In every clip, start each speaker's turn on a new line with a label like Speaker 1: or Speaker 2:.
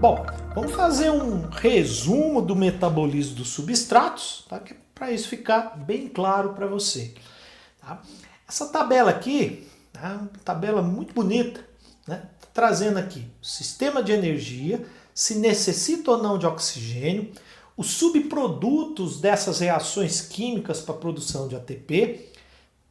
Speaker 1: Bom, vamos fazer um resumo do metabolismo dos substratos, tá? Para isso ficar bem claro para você. Tá? Essa tabela aqui, tá? Uma tabela muito bonita, né? Trazendo aqui o sistema de energia, se necessita ou não de oxigênio, os subprodutos dessas reações químicas para a produção de ATP,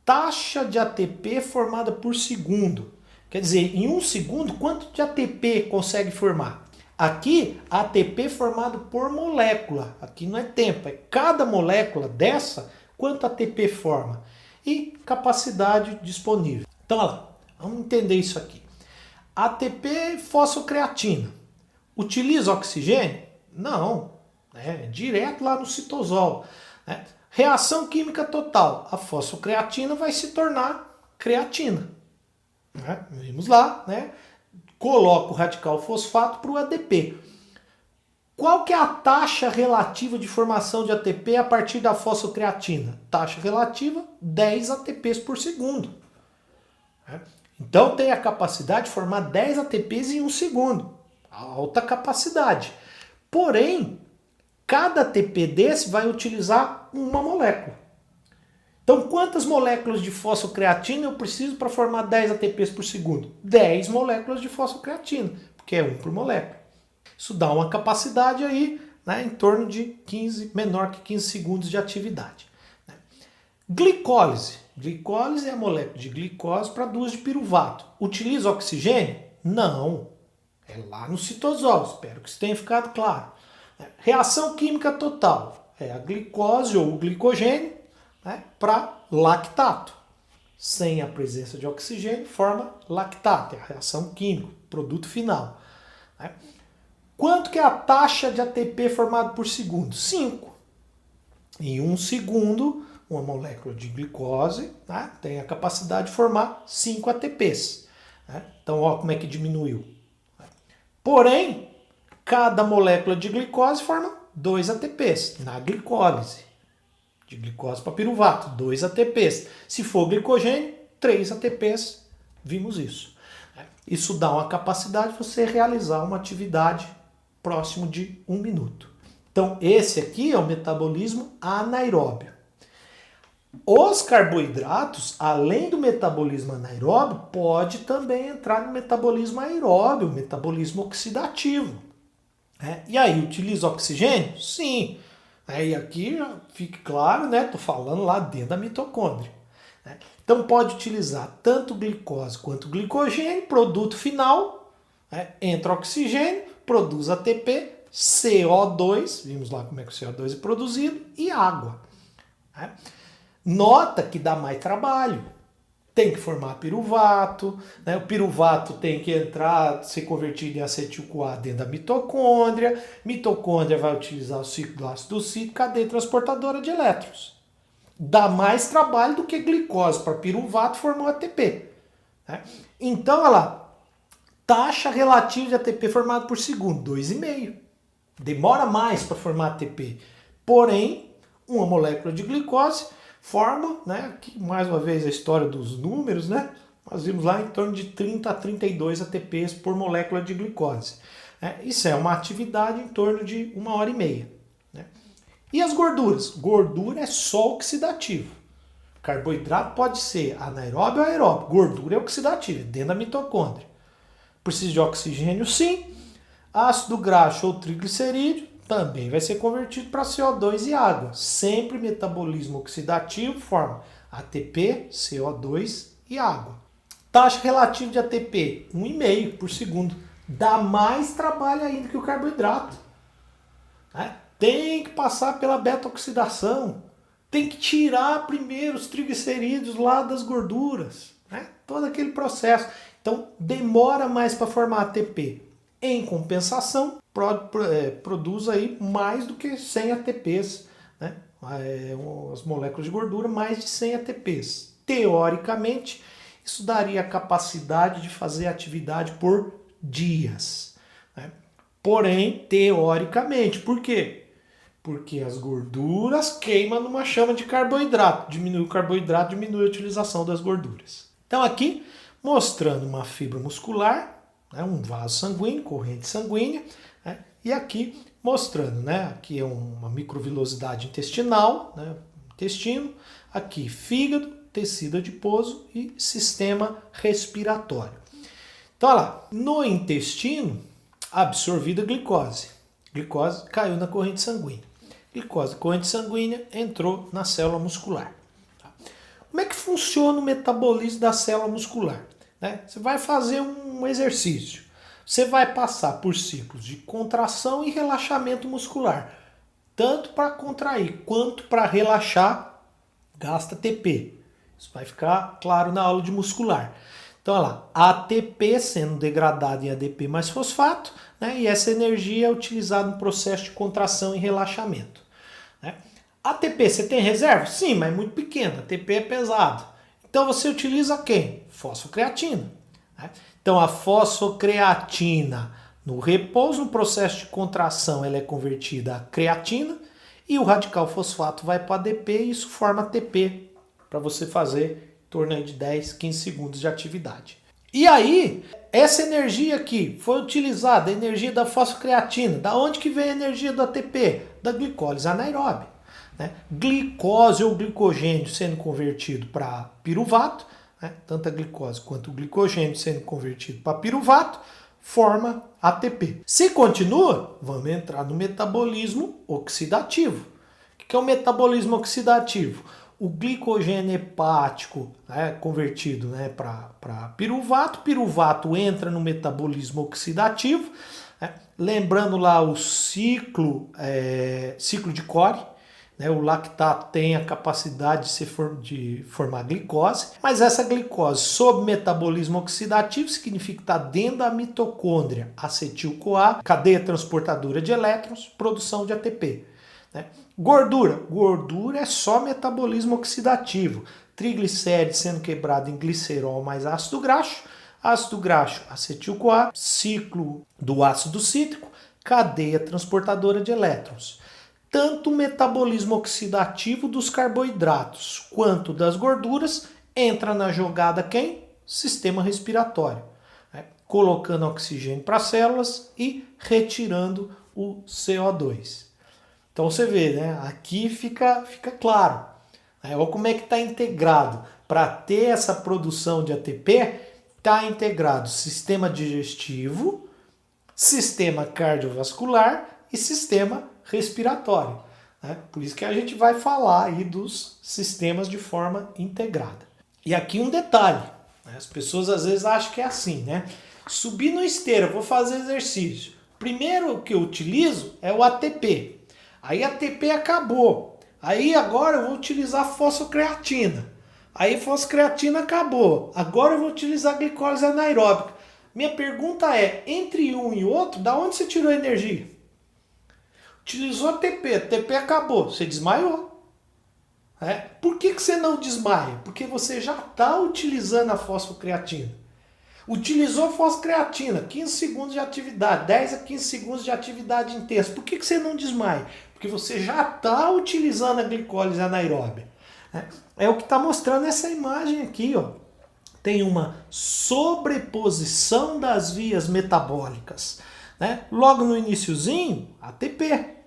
Speaker 1: taxa de ATP formada por segundo. Quer dizer, em um segundo, quanto de ATP consegue formar? Aqui, ATP formado por molécula. Aqui não é tempo, é cada molécula dessa, quanto ATP forma. E capacidade disponível. Então, olha lá, vamos entender isso aqui. ATP fosfocreatina. Utiliza oxigênio? Não. É direto lá no citosol. Né? Reação química total. A fosfocreatina vai se tornar creatina. Né? Vimos lá, né? Coloca o radical fosfato para o ADP. Qual que é a taxa relativa de formação de ATP a partir da fosfocreatina? Taxa relativa, 10 ATPs por segundo. Então tem a capacidade de formar 10 ATPs em um segundo. Alta capacidade. Porém, cada ATP desse vai utilizar uma molécula. Então, quantas moléculas de fosfocreatina eu preciso para formar 10 ATPs por segundo? 10 moléculas de fosfocreatina, porque é 1 por molécula. Isso dá uma capacidade aí, né, em torno de 15, menor que 15 segundos de atividade. Né? Glicólise. Glicólise é a molécula de glicose para duas de piruvato. Utiliza oxigênio? Não. É lá no citosol. Espero que isso tenha ficado claro. Reação química total. É a glicose ou o glicogênio, né, para lactato. Sem a presença de oxigênio, forma lactato, é a reação química, produto final. Né? Quanto que é a taxa de ATP formado por segundo? 5. Em um segundo, uma molécula de glicose, né, tem a capacidade de formar 5 ATPs. Né? Então, olha como é que diminuiu. Porém, cada molécula de glicose forma 2 ATPs na glicólise. De glicose para piruvato, 2 ATPs. Se for glicogênio, 3 ATPs. Vimos isso. Isso dá uma capacidade de você realizar uma atividade próximo de 1 minuto. Então, esse aqui é o metabolismo anaeróbio. Os carboidratos, além do metabolismo anaeróbio, pode também entrar no metabolismo aeróbio, metabolismo oxidativo. E aí, utiliza oxigênio? Sim. E aqui fique claro, né? Estou falando lá dentro da mitocôndria. Então pode utilizar tanto glicose quanto glicogênio, produto final, entra oxigênio, produz ATP, CO2, vimos lá como é que o CO2 é produzido, e água. Nota que dá mais trabalho. Tem que formar piruvato, né? O piruvato tem que entrar, ser convertido em acetil-CoA dentro da mitocôndria. Mitocôndria vai utilizar o ciclo do ácido cítrico, cadeia transportadora de elétrons. Dá mais trabalho do que glicose para piruvato formar ATP. Né? Então, olha lá, taxa relativa de ATP formado por segundo, 2,5. Demora mais para formar ATP. Porém, uma molécula de glicose forma, né, aqui mais uma vez a história dos números, né, nós vimos lá em torno de 30 a 32 ATPs por molécula de glicose. Isso é uma atividade em torno de 1h30. Né? E as gorduras? Gordura é só oxidativo. Carboidrato pode ser anaeróbio ou aeróbio. Gordura é oxidativa, dentro da mitocôndria. Precisa de oxigênio, sim. Ácido graxo ou triglicerídeo também vai ser convertido para CO2 e água. Sempre metabolismo oxidativo forma ATP, CO2 e água. Taxa relativa de ATP, 1,5 por segundo. Dá mais trabalho ainda que o carboidrato. Tem que passar pela beta-oxidação. Tem que tirar primeiro os triglicerídeos lá das gorduras. Todo aquele processo. Então demora mais para formar ATP. Em compensação, produz aí mais do que 100 ATPs, né? As moléculas de gordura, mais de 100 ATPs. Teoricamente, isso daria a capacidade de fazer atividade por dias. Né? Porém, teoricamente, por quê? Porque as gorduras queimam numa chama de carboidrato. Diminui o carboidrato, diminui a utilização das gorduras. Então aqui, mostrando uma fibra muscular, né, um vaso sanguíneo, corrente sanguínea, né, e aqui mostrando, né, aqui é uma microvilosidade intestinal, né, intestino, aqui fígado, tecido adiposo e sistema respiratório. Então, olha lá, no intestino, absorvida glicose. Glicose caiu na corrente sanguínea. Glicose da corrente sanguínea entrou na célula muscular. Como é que funciona o metabolismo da célula muscular? Né? Você vai fazer um exercício. Você vai passar por ciclos de contração e relaxamento muscular. Tanto para contrair quanto para relaxar, gasta ATP. Isso vai ficar claro na aula de muscular. Então, olha lá, ATP sendo degradado em ADP mais fosfato, né? E essa energia é utilizada no processo de contração e relaxamento. Né? ATP, você tem reserva? Sim, mas muito pequena. ATP é pesado. Então você utiliza quem? Fosfocreatina. Né? Então a fosfocreatina no repouso, no processo de contração, ela é convertida a creatina e o radical fosfato vai para ADP e isso forma ATP para você fazer em torno de 10, 15 segundos de atividade. E aí, essa energia aqui foi utilizada, a energia da fosfocreatina. Da onde que vem a energia do ATP? Da glicólise anaeróbia. Né? Glicose ou glicogênio sendo convertido para piruvato, né? Tanto a glicose quanto o glicogênio sendo convertido para piruvato, forma ATP. Se continua, vamos entrar no metabolismo oxidativo. O que é o metabolismo oxidativo? O glicogênio hepático, né, convertido, né, para piruvato. Piruvato entra no metabolismo oxidativo. Né? Lembrando lá o ciclo de Cori. Né, o lactato tem a capacidade de formar glicose, mas essa glicose sob metabolismo oxidativo significa que está dentro da mitocôndria, acetil-CoA, cadeia transportadora de elétrons, produção de ATP. Né? Gordura é só metabolismo oxidativo, triglicérides sendo quebrado em glicerol mais ácido graxo, acetil-CoA, ciclo do ácido cítrico, cadeia transportadora de elétrons. Tanto o metabolismo oxidativo dos carboidratos quanto das gorduras entra na jogada quem? Sistema respiratório. Né? Colocando oxigênio para as células e retirando o CO2. Então você vê, né? Aqui fica claro. Né? Olha como é que está integrado. Para ter essa produção de ATP, está integrado sistema digestivo, sistema cardiovascular e sistema respiratório. Né? Por isso que a gente vai falar aí dos sistemas de forma integrada. E aqui um detalhe, né? As pessoas às vezes acham que é assim, né? Subir no esteira, vou fazer exercício. Primeiro que eu utilizo é o ATP. Aí a ATP acabou. Aí agora eu vou utilizar fosfocreatina. Aí fosfocreatina acabou. Agora eu vou utilizar glicólise anaeróbica. Minha pergunta é, entre um e outro, da onde você tirou a energia? Utilizou ATP, ATP acabou, você desmaiou. Por que você não desmaia? Porque você já está utilizando a fosfocreatina. Utilizou fosfocreatina, 15 segundos de atividade, 10 a 15 segundos de atividade intensa. Por que você não desmaia? Porque você já está utilizando a glicólise anaeróbia. É o que está mostrando essa imagem aqui, ó. Tem uma sobreposição das vias metabólicas. Né? Logo no iniciozinho, ATP.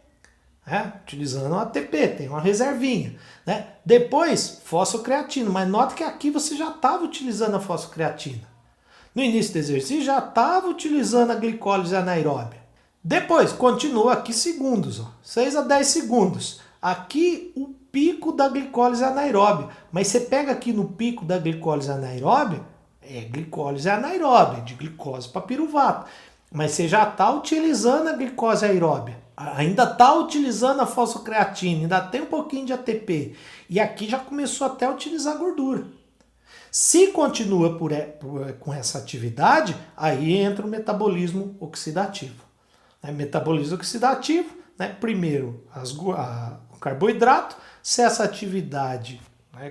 Speaker 1: Utilizando o ATP, tem uma reservinha. Né? Depois, fosfocreatina. Mas nota que aqui você já estava utilizando a fosfocreatina. No início do exercício, já estava utilizando a glicólise anaeróbia. Depois, continua aqui segundos. Ó, 6 a 10 segundos. Aqui o pico da glicólise anaeróbia. Mas você pega aqui no pico da glicólise anaeróbia, é glicólise anaeróbia, de glicose para piruvato. Mas você já está utilizando a glicose aeróbia. Ainda está utilizando a fosfocreatina, ainda tem um pouquinho de ATP. E aqui já começou até a utilizar gordura. Se continua com essa atividade, aí entra o metabolismo oxidativo. Metabolismo oxidativo, né? Primeiro o carboidrato, se essa atividade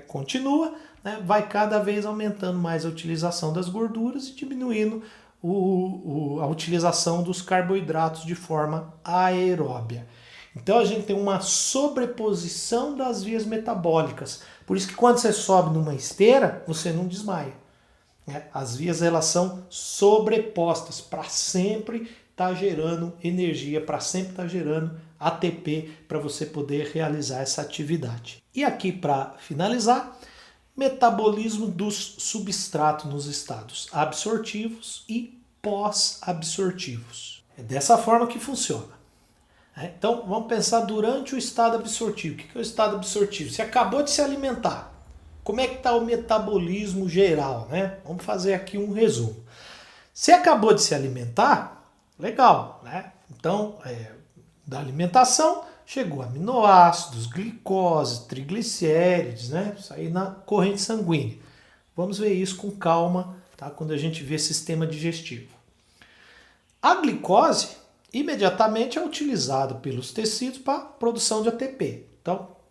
Speaker 1: continua, né? Vai cada vez aumentando mais a utilização das gorduras e diminuindo a utilização dos carboidratos de forma aeróbia. Então a gente tem uma sobreposição das vias metabólicas. Por isso que quando você sobe numa esteira, você não desmaia. né? As vias elas são sobrepostas para sempre estar gerando energia, para sempre estar gerando ATP para você poder realizar essa atividade. E aqui para finalizar, metabolismo dos substratos nos estados absortivos e pós-absortivos. É dessa forma que funciona. Então vamos pensar durante o estado absortivo. O que é o estado absortivo? Você acabou de se alimentar. Como é que está o metabolismo geral, né? Vamos fazer aqui um resumo. Você acabou de se alimentar, legal, né? Então, da alimentação, chegou aminoácidos, glicose, triglicérides, né? Isso aí na corrente sanguínea. Vamos ver isso com calma, tá? Quando a gente vê sistema digestivo. A glicose, imediatamente, é utilizada pelos tecidos para produção de ATP. Então,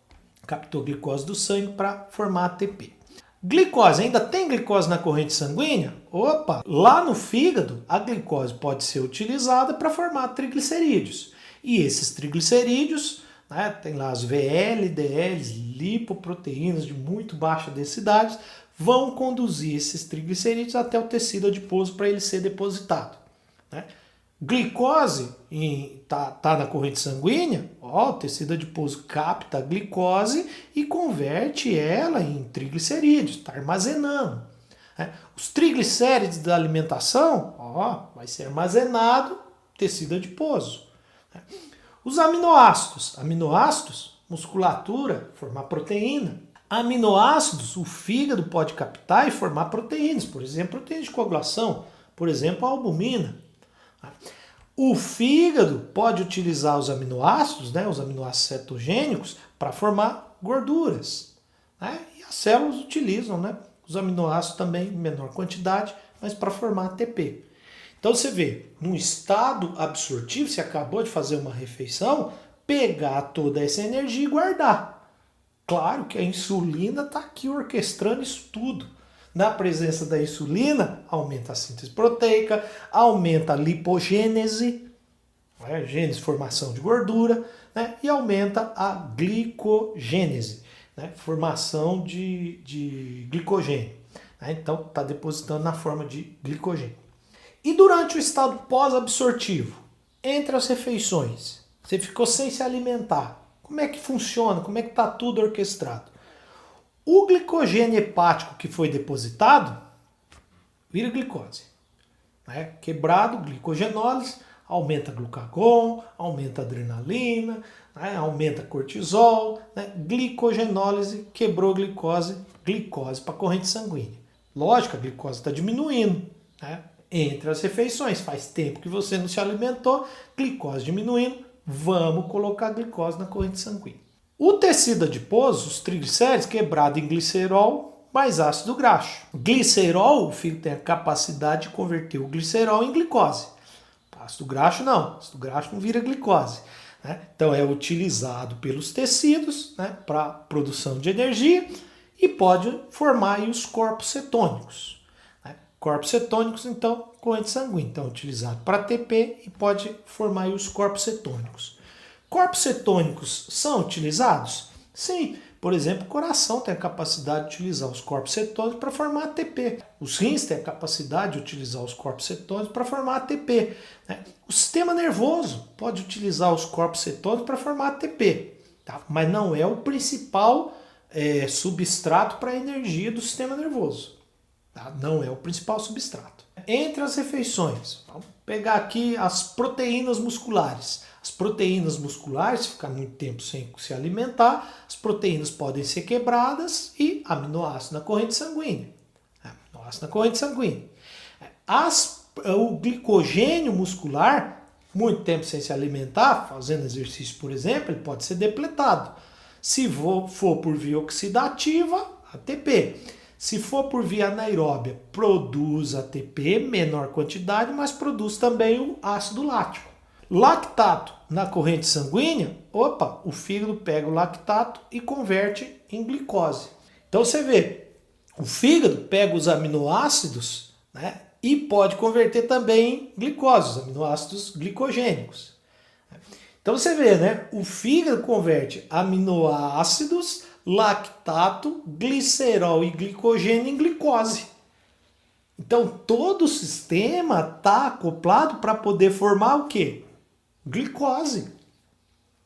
Speaker 1: captou glicose do sangue para formar ATP. Glicose, ainda tem glicose na corrente sanguínea? Opa! Lá no fígado, a glicose pode ser utilizada para formar triglicerídeos. E esses triglicerídeos, né, tem lá as VLDLs, lipoproteínas de muito baixa densidade, vão conduzir esses triglicerídeos até o tecido adiposo para ele ser depositado, né? Glicose tá na corrente sanguínea, o tecido adiposo capta a glicose e converte ela em triglicerídeos, está armazenando. Né? Os triglicérides da alimentação, vai ser armazenado tecido adiposo. Né? Os aminoácidos, musculatura, formar proteína. Aminoácidos, o fígado pode captar e formar proteínas, por exemplo, proteína de coagulação, por exemplo, a albumina. O fígado pode utilizar os aminoácidos, né, os aminoácidos cetogênicos, para formar gorduras. Né? E as células utilizam, né, os aminoácidos também em menor quantidade, mas para formar ATP. Então você vê, no estado absortivo, você acabou de fazer uma refeição, pegar toda essa energia e guardar. Claro que a insulina está aqui orquestrando isso tudo. Na presença da insulina, aumenta a síntese proteica, aumenta a lipogênese, né, gênese, formação de gordura, né, e aumenta a glicogênese, né, formação de glicogênio. Né, então, está depositando na forma de glicogênio. E durante o estado pós-absortivo, entre as refeições, você ficou sem se alimentar. Como é que funciona? Como é que está tudo orquestrado? O glicogênio hepático que foi depositado vira glicose. Né? Quebrado, glicogenólise, aumenta glucagon, aumenta adrenalina, né? Aumenta cortisol, né? Glicogenólise, quebrou glicose para a corrente sanguínea. Lógico, a glicose está diminuindo, né? Entre as refeições. Faz tempo que você não se alimentou, glicose diminuindo, vamos colocar a glicose na corrente sanguínea. O tecido adiposo, os triglicéridos, quebrado em glicerol mais ácido graxo. Glicerol, o fígado tem a capacidade de converter o glicerol em glicose. Ácido graxo não, ácido graxo não vira glicose. Né? Então é utilizado pelos tecidos, né, para produção de energia e pode formar aí os corpos cetônicos. Né? Corpos cetônicos, então, corrente sanguínea. Então é utilizado para ATP e pode formar aí os corpos cetônicos. Corpos cetônicos são utilizados? Sim. Por exemplo, o coração tem a capacidade de utilizar os corpos cetônicos para formar ATP. Os rins têm a capacidade de utilizar os corpos cetônicos para formar ATP. Né? O sistema nervoso pode utilizar os corpos cetônicos para formar ATP. Tá? Mas não é o principal substrato para a energia do sistema nervoso. Tá? Não é o principal substrato. Entre as refeições, vamos pegar aqui as proteínas musculares. As proteínas musculares, se ficar muito tempo sem se alimentar, as proteínas podem ser quebradas e aminoácido na corrente sanguínea. Aminoácido na corrente sanguínea. O glicogênio muscular, muito tempo sem se alimentar, fazendo exercício, por exemplo, ele pode ser depletado. Se for por via oxidativa, ATP. Se for por via anaeróbia, produz ATP, menor quantidade, mas produz também o ácido lático. Lactato na corrente sanguínea, o fígado pega o lactato e converte em glicose. Então você vê, o fígado pega os aminoácidos, né, e pode converter também em glicose, os aminoácidos glicogênicos. Então você vê, né, o fígado converte aminoácidos, lactato, glicerol e glicogênio em glicose. Então todo o sistema está acoplado para poder formar o quê? Glicose.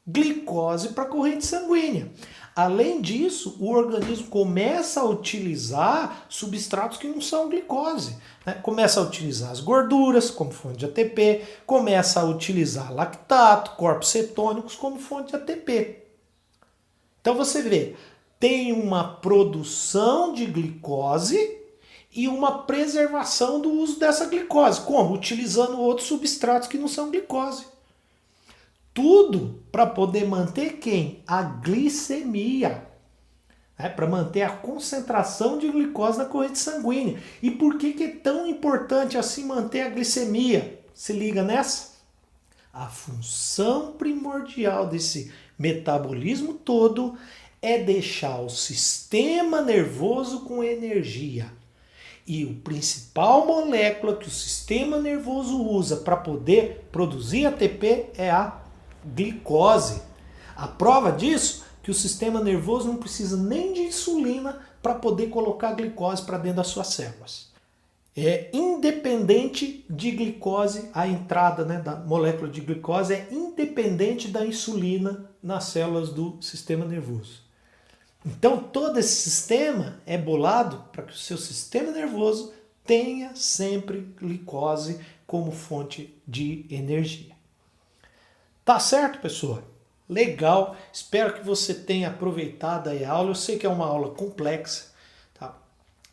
Speaker 1: Glicose para a corrente sanguínea. Além disso, o organismo começa a utilizar substratos que não são glicose. Né? Começa a utilizar as gorduras como fonte de ATP, começa a utilizar lactato, corpos cetônicos como fonte de ATP. Então você vê, tem uma produção de glicose e uma preservação do uso dessa glicose. Como? Utilizando outros substratos que não são glicose. Tudo para poder manter quem? A glicemia. Para manter a concentração de glicose na corrente sanguínea. E por que é tão importante assim manter a glicemia? Se liga nessa? A função primordial desse metabolismo todo é deixar o sistema nervoso com energia. E a principal molécula que o sistema nervoso usa para poder produzir ATP é a glicose. A prova disso é que o sistema nervoso não precisa nem de insulina para poder colocar glicose para dentro das suas células. É independente de glicose, a entrada, né, da molécula de glicose é independente da insulina nas células do sistema nervoso. Então todo esse sistema é bolado para que o seu sistema nervoso tenha sempre glicose como fonte de energia. Tá certo, pessoal? Legal, espero que você tenha aproveitado aí a aula. Eu sei que é uma aula complexa, tá?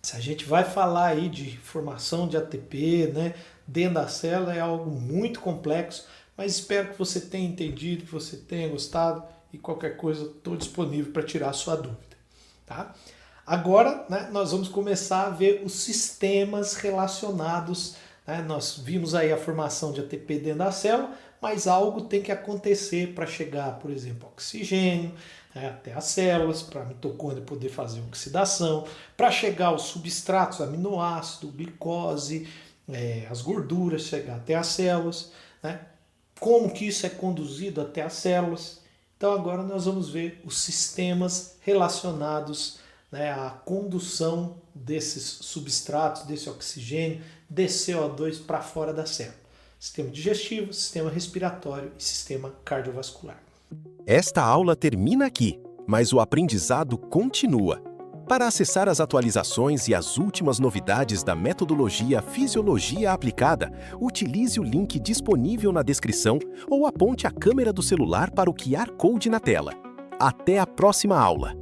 Speaker 1: Se a gente vai falar aí de formação de ATP, né, dentro da célula, é algo muito complexo, mas espero que você tenha entendido, que você tenha gostado e qualquer coisa estou disponível para tirar a sua dúvida, tá? Agora, né, nós vamos começar a ver os sistemas relacionados, né? Nós vimos aí a formação de ATP dentro da célula, mas algo tem que acontecer para chegar, por exemplo, oxigênio, né, até as células, para a mitocôndria poder fazer oxidação, para chegar aos substratos, aminoácido, glicose, as gorduras, chegar até as células, né? Como que isso é conduzido até as células. Então agora nós vamos ver os sistemas relacionados, né, à condução desses substratos, desse oxigênio, desse CO2 para fora da célula. Sistema digestivo, sistema respiratório e sistema cardiovascular.
Speaker 2: Esta aula termina aqui, mas o aprendizado continua. Para acessar as atualizações e as últimas novidades da metodologia Fisiologia Aplicada, utilize o link disponível na descrição ou aponte a câmera do celular para o QR Code na tela. Até a próxima aula!